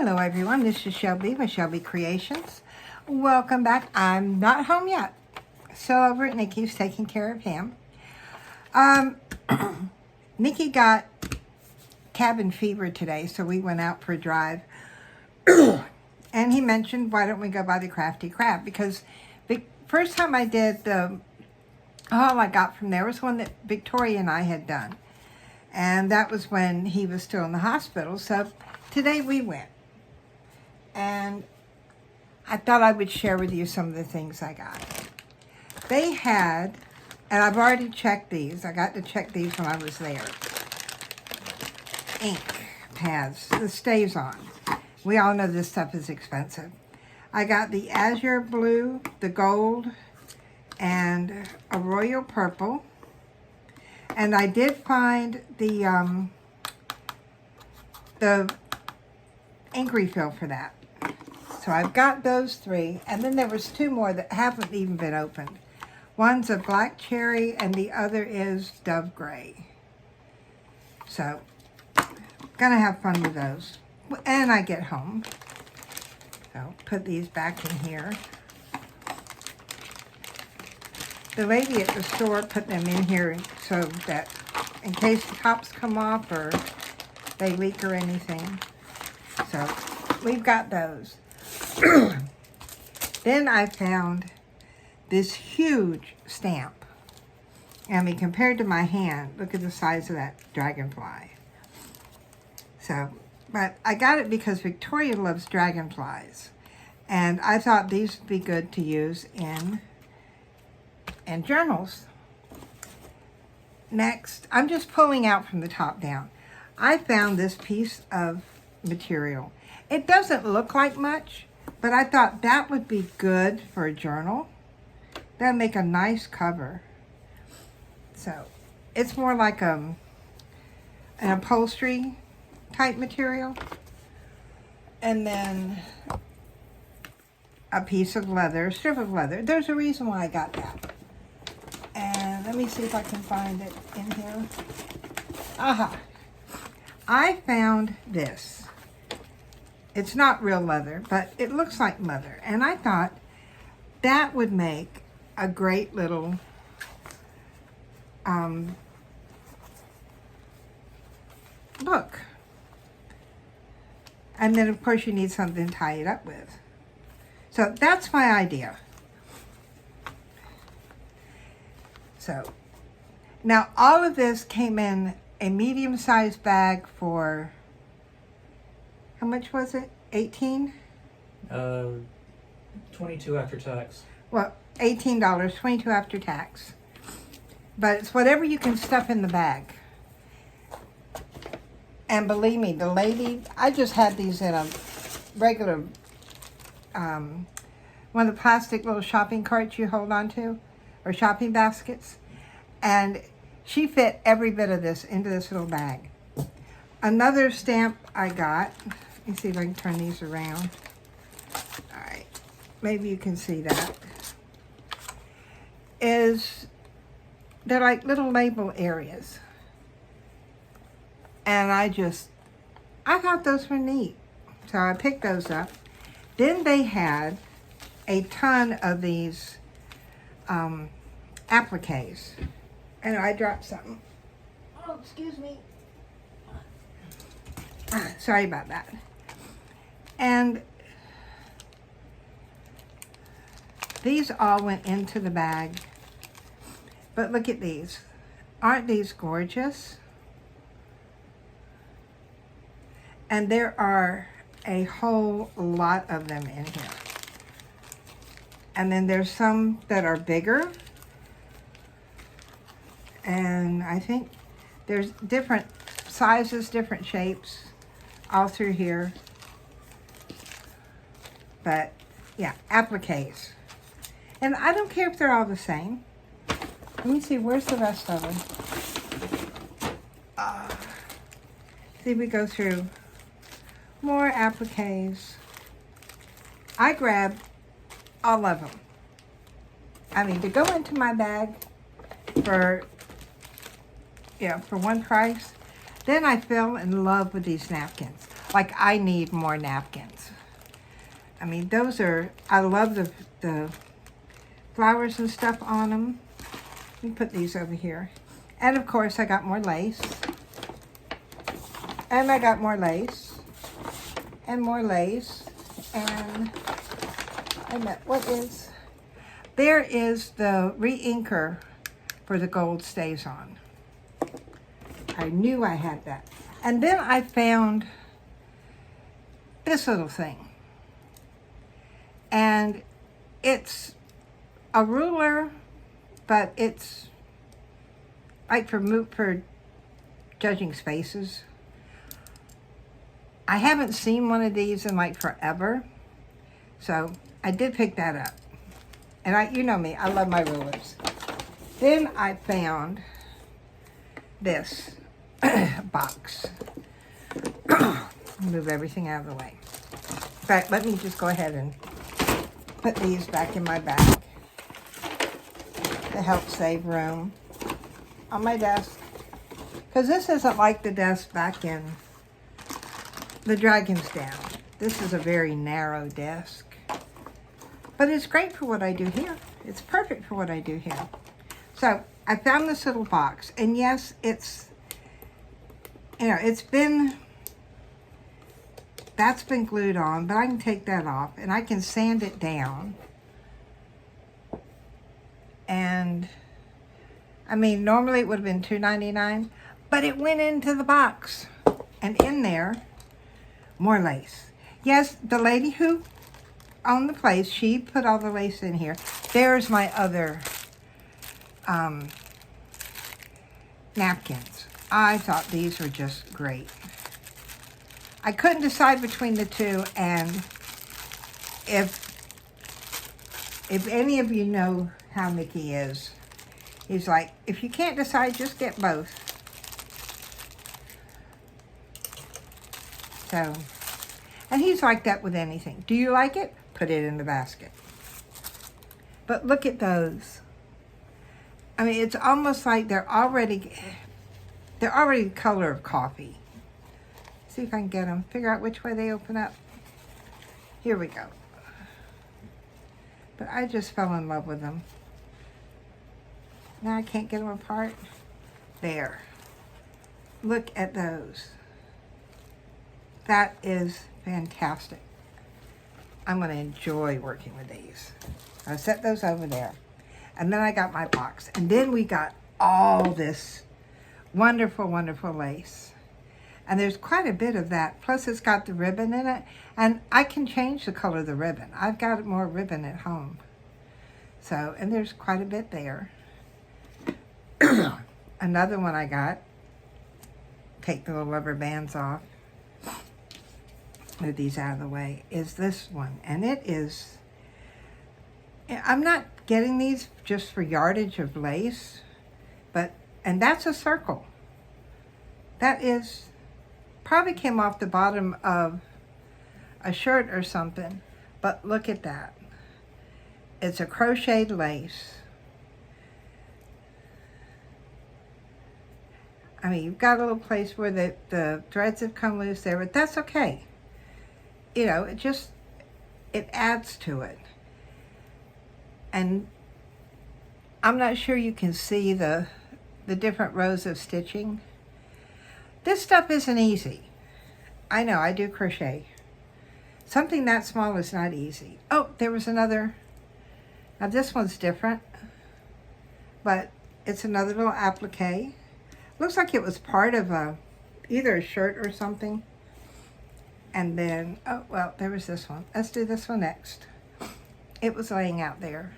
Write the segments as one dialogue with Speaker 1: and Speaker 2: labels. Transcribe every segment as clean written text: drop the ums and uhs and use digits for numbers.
Speaker 1: Hello everyone, this is Shelby with Shelby Creations. Welcome back. I'm not home yet. So over at Nikki's taking care of him. Nikki got cabin fever today, so we went out for a drive. And he mentioned, why don't we go by the Crafty Krab? Because the first time I did the haul I got from there was one that Victoria and I had done. And that was when he was still in the hospital. So today we went. And I thought I would share with you some of the things I got. They had, and I've already checked these. I got to check these when I was there. Ink pads, the stays on. We all know this stuff is expensive. I got the azure blue, the gold, and a royal purple. And I did find the ink refill for that. So I've got those three. And then there was two more that haven't even been opened. One's a black cherry and the other is dove gray. So, gonna have fun with those. And I get home. So, put these back in here. The lady at the store put them in here so that in case the tops come off or they leak or anything. So, we've got those. Then I found this huge stamp. I mean, compared to my hand, look at the size of that dragonfly. So, but I got it because Victoria loves dragonflies. And I thought these would be good to use in journals. Next, I'm just pulling out from the top down. I found this piece of material. It doesn't look like much, but I thought that would be good for a journal. That'd make a nice cover. So, it's more like an upholstery type material. And then a piece of leather, a strip of leather. There's a reason why I got that. And let me see if I can find it in here. Aha! I found this. It's not real leather, but it looks like leather. And I thought that would make a great little book. And then, of course, you need something to tie it up with. So that's my idea. So, now all of this came in a medium-sized bag for, how much was it? 18?
Speaker 2: 22 after tax.
Speaker 1: Well, $18, 22 after tax. But it's whatever you can stuff in the bag. And believe me, the lady, I just had these in a regular, one of the plastic little shopping carts you hold on to, or shopping baskets. And she fit every bit of this into this little bag. Another stamp I got, let me see if I can turn these around. All right, maybe you can see that. They're like little label areas. And I thought those were neat. So I picked those up. Then they had a ton of these appliques. And I dropped something. Oh, excuse me. Sorry about that. And these all went into the bag. But look at these. Aren't these gorgeous? And there are a whole lot of them in here. And then there's some that are bigger. And I think there's different sizes, different shapes all through here. But yeah, appliques. And I don't care if they're all the same. Let me see, where's the rest of them? See, we go through more appliques. I grabbed all of them. I mean, to go into my bag for one price. Then I fell in love with these napkins. like I need more napkins. I mean, those are, I love the flowers and stuff on them. Let me put these over here. And of course, I got more lace. And I got more lace. And more lace. And there is the re-inker for the gold stays on. I knew I had that. And then I found this little thing. And it's a ruler, but it's like for judging spaces. I haven't seen one of these in like forever. So I did pick that up. And you know me, I love my rulers. Then I found this box. Move everything out of the way. In fact, let me just go ahead and put these back in my bag to help save room on my desk. Because this isn't like the desk back in the Dragon's Den. This is a very narrow desk. But it's great for what I do here. It's perfect for what I do here. So I found this little box. And yes, it's, that's been glued on, but I can take that off and I can sand it down. And I mean, normally it would have been $2.99, but it went into the box. And in there, more lace. Yes, the lady who owned the place, she put all the lace in here. There's my other napkins. I thought these were just great. I couldn't decide between the two, and if any of you know how Mickey is, he's like, if you can't decide, just get both. So, and he's like that with anything. Do you like it? Put it in the basket. But look at those. I mean, it's almost like they're already the color of coffee. See if I can get them. Figure out which way they open up. Here we go. But I just fell in love with them. Now I can't get them apart. There. Look at those. That is fantastic. I'm going to enjoy working with these. I'll set those over there. And then I got my box. And then we got all this wonderful, wonderful lace. And there's quite a bit of that. Plus it's got the ribbon in it. And I can change the color of the ribbon. I've got more ribbon at home. So, and there's quite a bit there. Another one I got. Take the little rubber bands off. Move these out of the way. Is this one. And it is... I'm not getting these just for yardage of lace. But, and that's a circle. That is... probably came off the bottom of a shirt or something, but look at that. It's a crocheted lace. I mean, you've got a little place where the threads have come loose there, but that's okay. You know, it adds to it. And I'm not sure you can see the different rows of stitching. This stuff isn't easy. I know, I do crochet. Something that small is not easy. Oh, there was another. Now this one's different, but it's another little applique. Looks like it was part of either a shirt or something. And then, oh, well, there was this one. Let's do this one next. It was laying out there.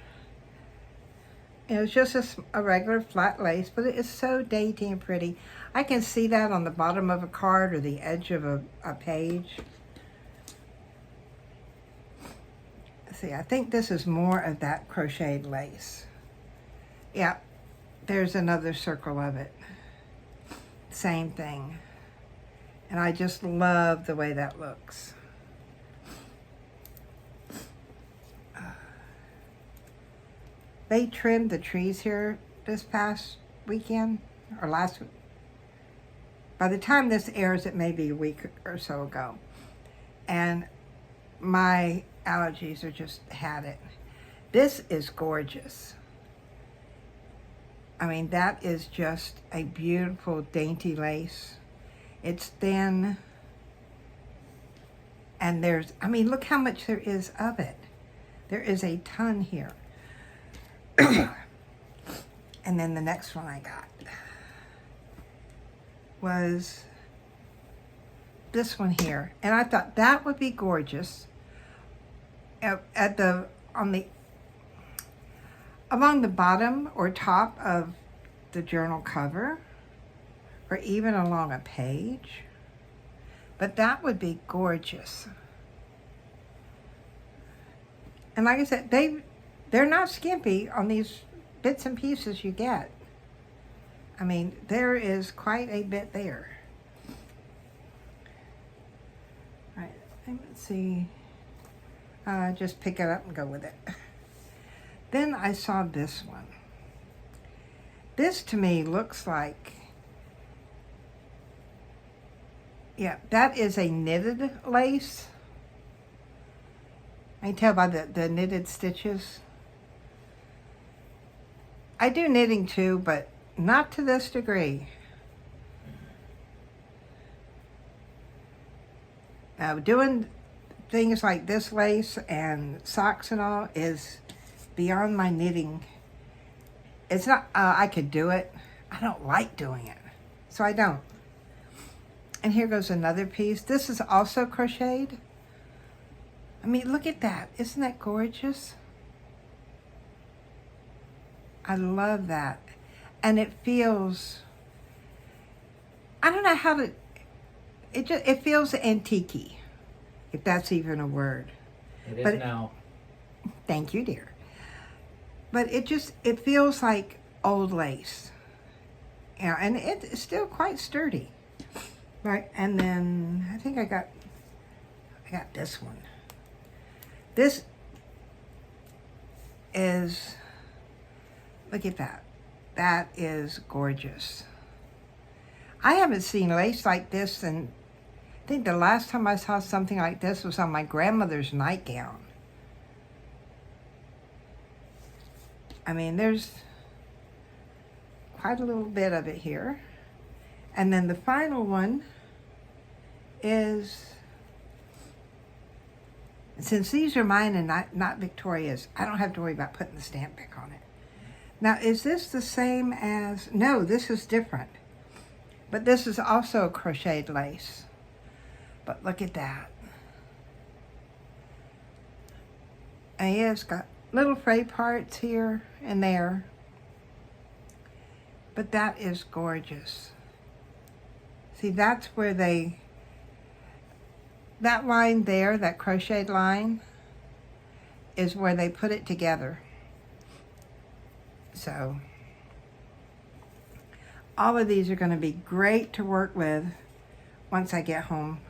Speaker 1: It was just a regular flat lace, but it is so dainty and pretty. I can see that on the bottom of a card or the edge of a page. See, I think this is more of that crocheted lace. Yeah, there's another circle of it. Same thing. And I just love the way that looks. They trimmed the trees here this past weekend, or last week. By the time this airs, it may be a week or so ago. And my allergies are just had it. This is gorgeous. I mean, that is just a beautiful, dainty lace. It's thin. And there's, I mean, look how much there is of it. There is a ton here. And then the next one I got was this one here. And I thought that would be gorgeous along the bottom or top of the journal cover, or even along a page. But that would be gorgeous. And like I said, they're not skimpy on these bits and pieces you get. I mean, there is quite a bit there. All right, let's see. Just pick it up and go with it. Then I saw this one. This to me looks like, yeah, that is a knitted lace. I can tell by the knitted stitches. I do knitting too, but not to this degree. Now, doing things like this lace and socks and all is beyond my knitting. It's not, I could do it. I don't like doing it, so I don't. And here goes another piece. This is also crocheted. I mean, look at that. Isn't that gorgeous? I love that. And it feels, I don't know how to, it feels antique-y, if that's even a word.
Speaker 2: It is now.
Speaker 1: Thank you, dear. But it feels like old lace. Yeah, and it's still quite sturdy. Right, and then I think I got this one. This is, look at that. That is gorgeous. I haven't seen lace like this, and I think the last time I saw something like this was on my grandmother's nightgown. I mean, there's quite a little bit of it here. And then the final one is, since these are mine and not Victoria's, I don't have to worry about putting the stamp back on it. Now, is this the same as, no, this is different. But this is also a crocheted lace. But look at that. And yeah, it's got little fray parts here and there. But that is gorgeous. See, that's where that line there, that crocheted line, is where they put it together. So, all of these are going to be great to work with once I get home.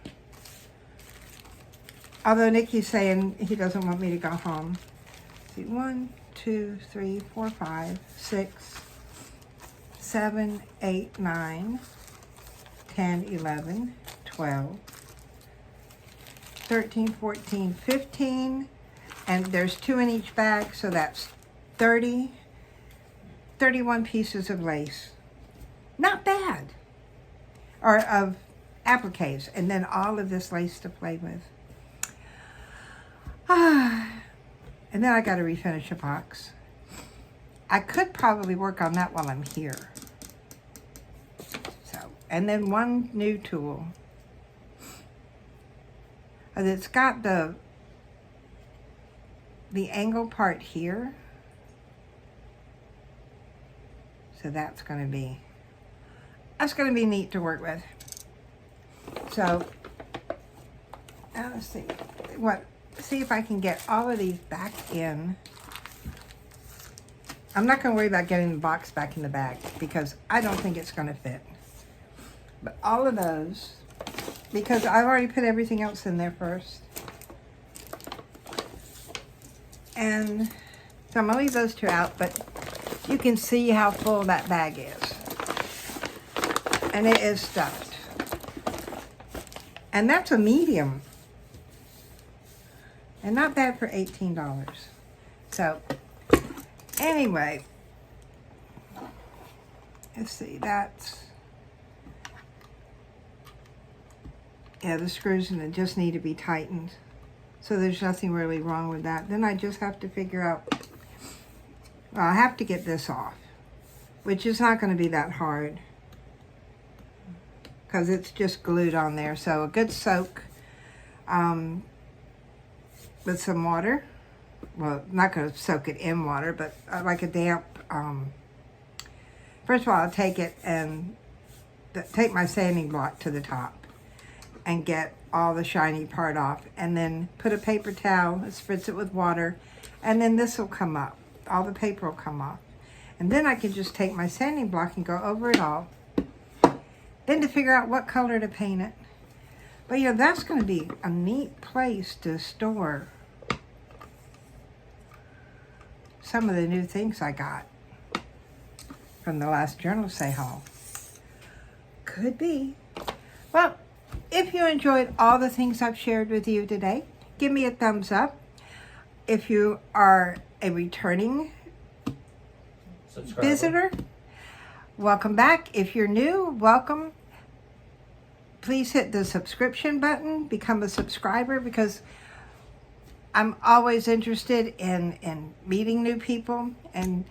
Speaker 1: Although Nikki's saying he doesn't want me to go home. See, 1, 2, 3, 4, 5, 6, 7, 8, 9, 10, 11, 12, 13, 14, 15, and there's 2 in each bag, so that's 31 pieces of lace. Not bad. Or of appliques, and then all of this lace to play with. And then I got to refinish a box. I could probably work on that while I'm here. So, and then one new tool. And it's got the angle part here. So that's going to be neat to work with. So, now let's see. See if I can get all of these back in. I'm not going to worry about getting the box back in the bag because I don't think it's going to fit. But all of those, because I've already put everything else in there first. And so I'm going to leave those 2 out, but you can see how full that bag is. And it is stuffed. And that's a medium. And not bad for $18. So, anyway. Let's see, that's... Yeah, the screws in it just need to be tightened. So there's nothing really wrong with that. Then I just have to figure out... Well, I have to get this off. Which is not going to be that hard. Because it's just glued on there. So a good soak with some water. Well, not going to soak it in water, but like a damp... First of all, I'll take it and take my sanding block to the top and get all the shiny part off. And then put a paper towel, spritz it with water, and then this will come up. All the paper will come off. And then I can just take my sanding block and go over it all. Then to figure out what color to paint it. But you know, that's going to be a neat place to store some of the new things I got from the last Journal Say haul. Could be. Well, if you enjoyed all the things I've shared with you today, give me a thumbs up. If you are a returning visitor, welcome back. If you're new, welcome. Please hit the subscription button, become a subscriber, because I'm always interested in meeting new people. And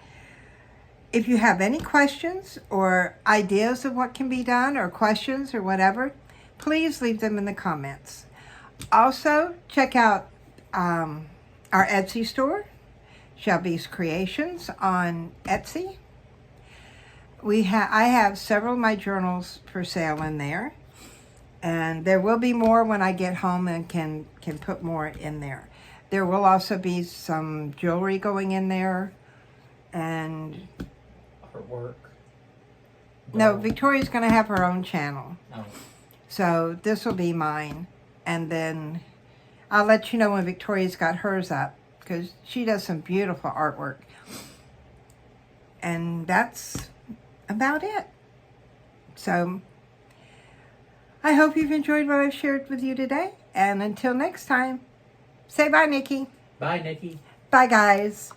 Speaker 1: if you have any questions or ideas of what can be done or questions or whatever, please leave them in the comments. Also, check out our Etsy store, Shelby's Creations on Etsy. I have several of my journals for sale in there. And there will be more when I get home and can put more in there. There will also be some jewelry going in there. And
Speaker 2: artwork.
Speaker 1: No, Victoria's going to have her own channel.
Speaker 2: Oh.
Speaker 1: So this will be mine. And then I'll let you know when Victoria's got hers up, because she does some beautiful artwork. And that's about it. So I hope you've enjoyed what I've shared with you today. And until next time, say bye, Nikki.
Speaker 2: Bye, Nikki.
Speaker 1: Bye, guys.